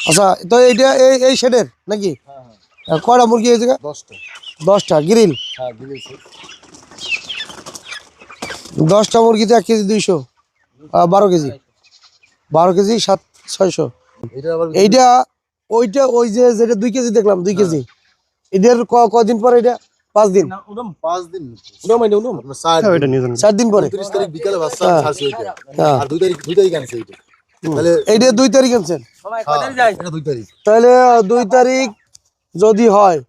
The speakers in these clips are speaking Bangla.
আচ্ছা, তো এইটা এই শেডের নাকি? কয়টা মুরগি এই জায়গা? 10টা গ্রিল। 10টা মুরগিতে 1 কেজি 200, 12 কেজি, 12 কেজি 600। এইটা ওইটা ওই যে যেটা 2 কেজি দেখলাম, 2 কেজি এদের কদিন পরে? এটা 5 দিন। 5 দিন 4 দিন পরে। 29 তারিখ বিকালে বাচ্চা ছাড়ছে এটা। আর 2 তারিখ আনছে এটা। তাহলে এইটা 2 তারিখ আনছেন? এটা 2 তারিখ। তাহলে 2 তারিখ যদি হয়,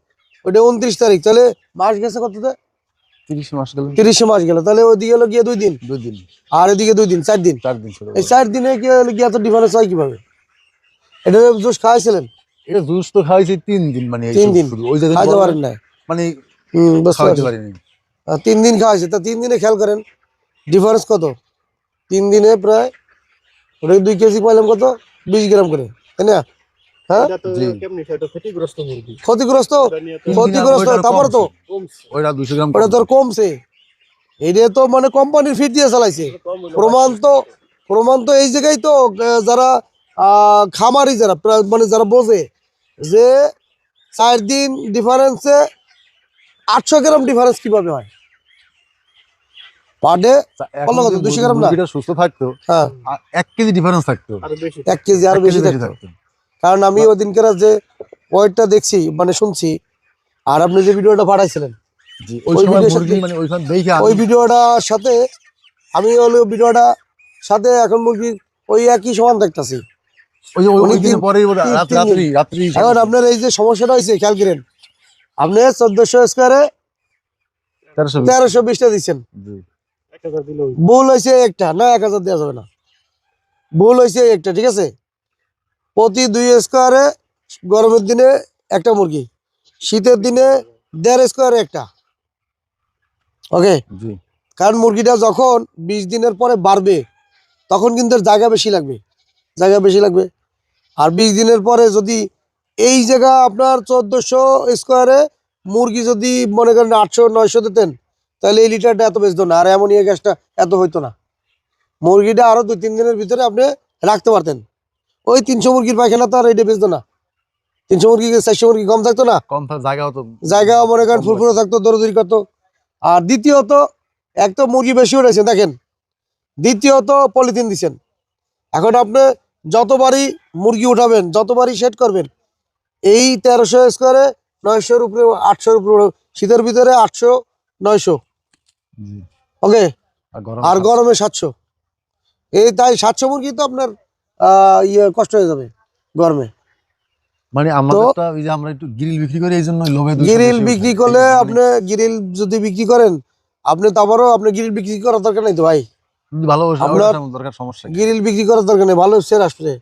ওটা 29 তারিখ, তাহলে মাস গেছে কততে? 30 মাস গেল। 30 মাস গেল। তাহলে ওইদিকে হলো গিয়ে 2 দিন, 2 দিন। আর এদিকে 2 দিন, 4 দিন। 4 দিন ছিল। এই 4 দিনে কি হলো গিয়ে এত ডিফারেন্স হয় কিভাবে? এটা জুস খাওয়াইছিলেন? এটা জুস তো খাওয়াইছি 3 দিন, মানে 3 দিন শুধু ওই যে খাইতে পারেন না? মানে বুঝতে খাওয়াইতে পারছি। পারিনি। 3 দিন খাওয়াইছে, তা 3 দিনে খেয়াল করেন ডিফারেন্স কত? 3 দিনে প্রায় ওটা 2 কেজি পাইলাম কত? 20 গ্রাম করে, তাই না? হ্যাঁ, ক্ষতিগ্রস্ত তারপরে তো ওইটা 200 গ্রাম ওটা তোর কমছে। এটা তো মানে কোম্পানির ফিট দিয়ে চালাইছে। প্রমাণ তো এই জায়গায় তো যারা খামারি, যারা মানে যারা বোঝে যে 4 দিন ডিফারেন্সে 800 গ্রাম ডিফারেন্স কিভাবে হয় পার ডে? 200 গ্রাম না, মুরগিটা সুস্থ থাকতো, হ্যাঁ 1 কেজি ডিফারেন্স থাকতো, 1 কেজি আর বেশি থাকতো। কারণ আমি ওদিনকার যে ওয়েটটা দেখছি, মানে শুনছি, আর আপনি যে ভিডিওটা পাঠাইছিলেন ওই ভিডিওটার সাথে আমি হলো ভিডিওটা সাথে এখন মুরগি ওই একই সমান দেখতেছি। এখন আপনার এই যে সমস্যাটা হয়েছে খেয়াল করেন, আপনি 1400 স্কোয়ারে 1320টা দিচ্ছেন, ভুল হয়েছে একটা, না 1000 দেওয়া যাবে না, ভুল হয়েছে একটা, ঠিক আছে? প্রতি 2 স্কোয়ারে গরমের দিনে একটা মুরগি, শীতের দিনে 1.5 স্কোয়ারে একটা। ওকে, কারণ মুরগিটা যখন 20 দিনের পরে বাড়বে তখন কিন্তু জায়গা বেশি লাগবে। আর 20 দিনের পরে যদি এই জায়গা আপনার 1400 স্কোয়ারে মুরগি যদি মনে করেন 800-900 দিতেন, তাহলে এই লিটারটা এত বেচতো না, আর অ্যামোনিয়া গ্যাসটা এত হইতো না। মুরগিটা আরো 2-3 দিনের ভিতরে আপনি রাখতে পারতেন। ওই 300 মুরগির পায়খানা তো আর এটা বেচতো না। 300 মুরগি 400 মুরগি কম থাকতো না? জায়গা মনে করেন ফুরফুরে থাকতো, দৌড়দৌড়ি করতো। আর দ্বিতীয়ত, এক তো মুরগি বেশি উঠেছে দেখেন, দ্বিতীয়ত পলিথিন দিচ্ছেন। এখন আপনি যতবারই মুরগি উঠাবেন, যতবারই সেট করবেন, এই 1300 স্কোয়ারে 900-র উপরে, 800-র উপরে, শীতের ভিতরে 800-900, ওকে, আর গরমে 700। এই তাই 700 মুরগি তো আপনার কষ্ট হয়ে যাবে গরমে। মানে আমরা একটু গ্রিল বিক্রি করি, এই জন্য গ্রিল বিক্রি করলে আপনি গ্রিল যদি বিক্রি করেন, আপনি তারপরও আপনি গ্রিল বিক্রি করার দরকার নাই তো ভাই, গ্রিল বিক্রি করার দরকার নেই, ভালো সেল আসবে।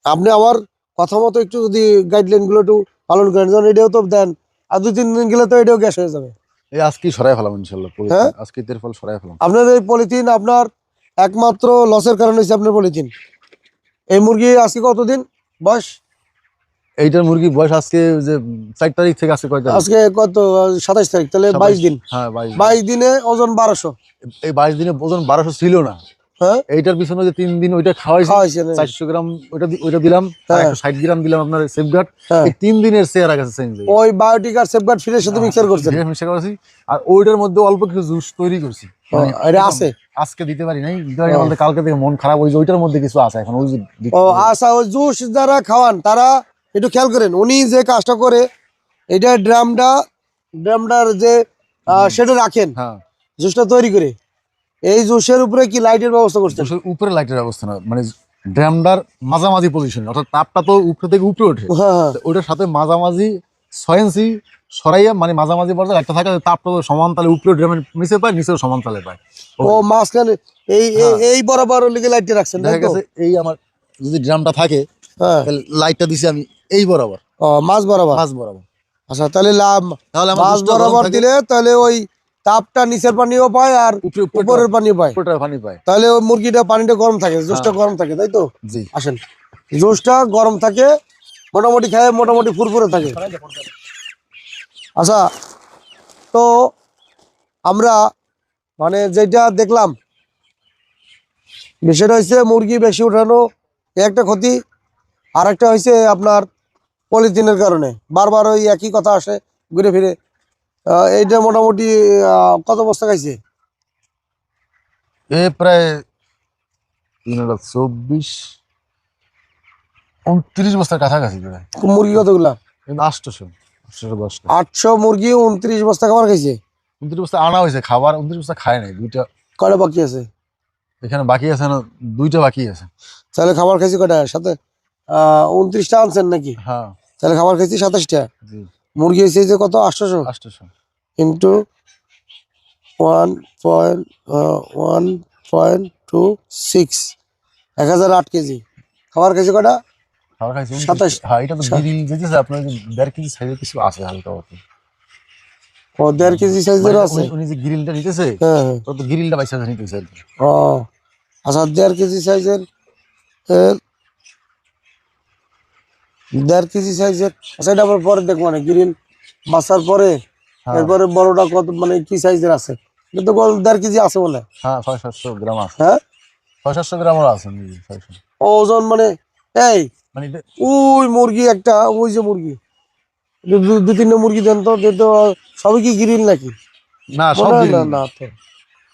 আপনি আমার কথা মতো একটু যদি গাইডলাইন গুলো একটু পালন করেন, যেমন এটাও তো দেন, আর 2-3 দিন গেলে তো এটাও গ্যাস হয়ে যাবে। আজকে সরাই ফেলাম ইনশাআল্লাহ, হ্যাঁ আজকে এর ফল সরাই ফেলাম। আপনার এই পলিথিন আপনার একমাত্র লসের কারণ হচ্ছে আপনার পলিথিন। এই মুরগি আজকে কতদিন বয়স? এইটার মুরগি বয়স আজকে যে 4 তারিখ থেকে আজকে কয় তারিখ? আজকে কত? 27 তারিখ, তাহলে 22 দিন। হ্যাঁ 22 দিনে ওজন 1200। এই 22 দিনে ওজন 1200 ছিল না। হ্যাঁ, এইটার পিছনে যে 3 দিন ওইটা খাওয়াইছি 400 গ্রাম ওইটা দিলাম, 160 গ্রাম দিলাম আপনার সেফগার্ড। এই 3 দিনের চেহারা গেছে চেঞ্জ। ওই বায়োটিক আর সেফগার্ড ফিরের সাথে মিক্সার করছেন? মিক্সার করেছি, আর ওইটার মধ্যে অল্প কিছু জুস তৈরি করছি। এটা আছে, আজকে দিতে পারি নাই, বলতে কালকে থেকে মন খারাপ, ওইটার মধ্যে কিছু আছে এখন। ওই আচ্ছা, ওই জুস যারা খাওয়ান তারা একটু খেয়াল করেন, উনি যে কাজটা করে, এটা ড্রামটার যে সেটা রাখেন, জুসটা তৈরি করে, এই জুসের উপরে কি লাইটের ব্যবস্থা করছেন? উপরে লাইটের ব্যবস্থা না, মানে ড্রামটার মাঝামাঝি পজিশন, অর্থাৎ তাপটা তো উপরে থেকে উপরে ওঠে, ওইটার সাথে মাঝামাঝি 6 ইঞ্চি সরাইয়া, মানে মাঝামাঝি পর্যায়ে একটা থাকে, তাপটা সমান তালে উপরে ড্রামের নিচে পায়, নিচেও সমান তালে পায়। ও মাঝখানে এই বরাবর লিগে লাইটটা রাখছেন? দেখা গেছে এই আমার যদি ড্রামটা থাকে, লাইটটা দিছি আমি এই বরাবর, মাঝ বরাবর। আচ্ছা, তাহলে মাঝ বরাবর দিলে তাহলে ওই তাপটা নিচের পানিও পায় আর উপরের পানিও পায়, তাহলে ওই মুরগিটা পানিটা গরম থাকে, জুসটা গরম থাকে, তাই তো? আসেন, জুসটা গরম থাকে, মোটামুটি খায়, মোটামুটি ফুরফুরে থাকে। আচ্ছা, তো আমরা মানে যেটা দেখলাম, বিষয়টা হচ্ছে মুরগি বেশি উঠানো একটা ক্ষতি, আর একটা হয়েছে আপনার পলিথিনের কারণে বারবার ওই একই কথা আসে ঘুরে ফিরে। এইটা মোটামুটি কত বস্তা খাইছে? এ প্রায় 3,24 29 বস্তার কাছাকাছি প্রায়। মুরগি কতগুলা? 810। 800 মুরগি 29 বস্তা খাবার খাইছে। 29 বস্তা আনা হয়েছে, খাবার 29 বস্তা খায় নাই, দুইটা কয়টা বাকি আছে? এখানে বাকি আছে না, দুইটা বাকি আছে। তাহলে খাবার খাইছি কয়টা সাথে? 29টা আনছেন নাকি? হ্যাঁ তাহলে খাবার খাইছি 27টা। জি। মুরগি হয়েছে যে কত? 800 ইন্টু 1.26 1008 কেজি খাবার খাইছে কয়টা? খাবার খাইছি 27। হ্যাঁ, এটা তো গিরিল যেতেছে আপনার, 1.5 কেজি সাইজের কিছু আছে হালকা মতো। ও 1.5 কেজি সাইজের আছে। উনি যে গ্রিলটা নিতেছে, হ্যাঁ হ্যাঁ। তো গ্রিলটা বাইসা নিতেছে আর কি। ও আচ্ছা, 1.5 কেজি সাইজের, 1.5 কেজি সাইজের। আচ্ছা, এটা আবার পরে দেখবো মানে গ্রিল বাসার পরে। হ্যাঁ। এরপরে বড়টা কত মানে কি সাইজের আছে? এটা তো 1.5 কেজি আছে বলে। হ্যাঁ 600-700 গ্রাম আছে। হ্যাঁ 600-700 গ্রামও আছে। 600 ওজন মানে এই মানে ওই মুরগি একটা, ওই যে মুরগি দু তিনটা মুরগি দেন তো, সবই কি গ্রিল নাকি? না, সব মনে হয় গ্রিল না, না। না তো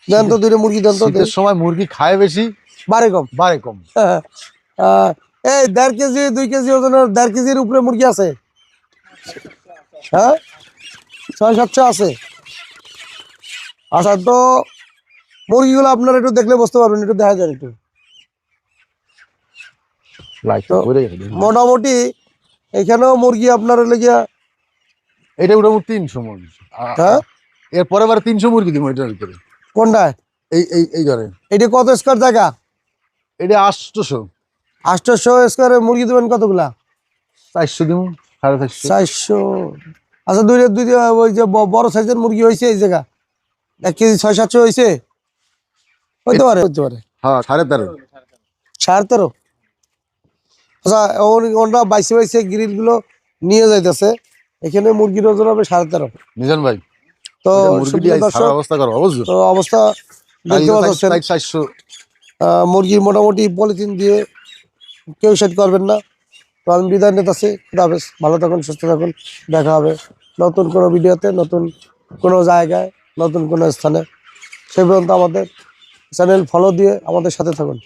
দেন তো, দুইটা মুরগি দেন তো। শীতের সময় মুরগি খায় বেশি, বাড়ে কম। বাড়ে কম। এই 1.5 কেজি 2 কেজি ওজনের 1.5 কেজির উপরে মুরগি আছে? হ্যাঁ 600-700 আছে। আচ্ছা, তো মুরগিগুলো আপনারা একটু দেখলে বুঝতে পারবেন, একটু দেখা যায় একটু। লাইটটা ধরে গেছে। মোটামুটি এখানেও মুরগি আপনার লেগিয়া। এটা মোটামুটি 300 মুরগি। হ্যাঁ এর পরে বার 300 মুরগি দিব এটার ভিতরে। কোনটায়? এই ঘরে। এটা কত স্কোয়ার জায়গা? এটা 800। 800 স্কোয়ারে মুরগি দেবেন কতগুলা? 400 দিব, 450। 400। আচ্ছা, দুই ওই যে বড় সাইজের মুরগি হয়েছে এই জায়গা 1 কেজি 600-700 হয়েছে, হইতে পারে, হইতে পারে। হ্যাঁ 13.5। 13.5। আচ্ছা, ওরা বাইসে বাইসে গ্রিল গুলো নিয়ে যাইতেছে, এখানে মুরগির ওজন হবে 13.5। নিজান ভাই, তো মুরগিটি সুপ্রিয় দর্শক, অবস্থা করো বুঝছো? তো অবস্থা দেখতে পাচ্ছেন। 400। মুরগি মোটামুটি পলিথিন দিয়ে কেউ সেট করবেন না। তো আমি বিদায় নিতেছি। খুদা হাফেজ, ভালো থাকুন, সুস্থ থাকুন। দেখা হবে নতুন কোনো ভিডিওতে, নতুন কোনো জায়গায়, নতুন কোনো স্থানে। সেই পর্যন্ত আমাদের চ্যানেল ফলো দিয়ে আমাদের সাথে থাকুন।